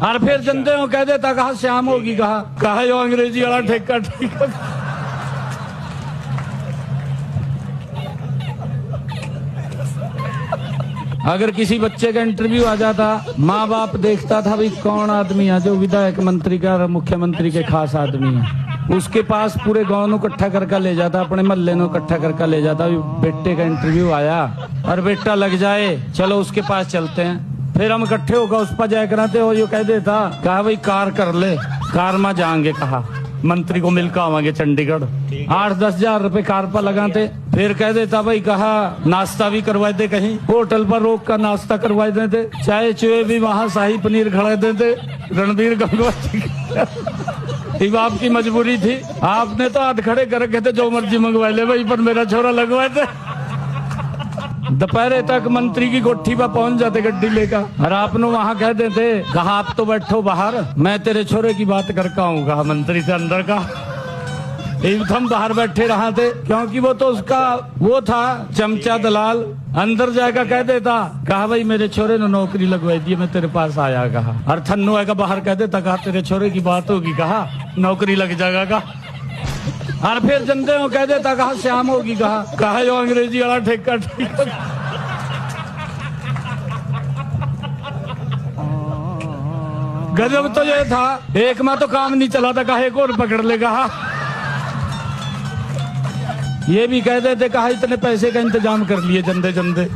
और फिर जनते हो कह देता कहा श्याम होगी, कहा यो अंग्रेजी वाला ठेका ठीक है। अगर किसी बच्चे का इंटरव्यू आ जाता, माँ बाप देखता था भाई कौन आदमी है जो विधायक मंत्री का और मुख्यमंत्री के खास आदमी है, उसके पास पूरे गांव को इकट्ठा करके ले जाता, अपने मोहल्ले को इकट्ठा करके ले जाता। बेटे का इंटरव्यू आया और बेटा लग जाए, चलो उसके पास चलते हैं। फिर हम इकट्ठे होकर उस पर जाया कराते और यो कह देता कहा भाई कार कर ले, कार में जाएंगे, कहा मंत्री को मिलकर आवांगे चंडीगढ़, 8-10 हजार रुपए कार पर लगाते। फिर कह देता भाई कहा नाश्ता भी करवा दे, कहीं होटल पर रोक कर नाश्ता करवा देते, चाय चुए भी वहाँ शाही पनीर खड़ा देते। रणबीर गंगवार आपकी मजबूरी थी, आपने तो हाथ खड़े कर रखे थे जो मर्जी मंगवा ले भाई, पर मेरा छोरा लगवाए थे। दोपहर तक मंत्री की कोठी पर पहुंच जाते गड्डी लेकर, और आपने वहां कह देते कहा आप तो बैठो बाहर, मैं तेरे छोरे की बात करके आऊंगा। मंत्री से अंदर का हम बाहर बैठे रहा थे, क्योंकि वो तो उसका वो था चमचा दलाल। अंदर जाकर कह देता कहा भाई मेरे छोरे ने नौकरी लगवाई दी, मैं तेरे पास आया, कहा। और थन्नो आएगा बाहर कह देता कहा तेरे छोरे की बात होगी, कहा नौकरी लग जाएगा, कहा। और फिर जनते हो कह देता कहा श्याम होगी, कहा यो अंग्रेजी वाला ठेका ठीक है। गजब तो ये था, एक में तो काम नहीं चला था, कहा एक और पकड़ ले, कहा। ये भी कह देते कहा इतने पैसे का इंतजाम कर लिए जंदे जंदे।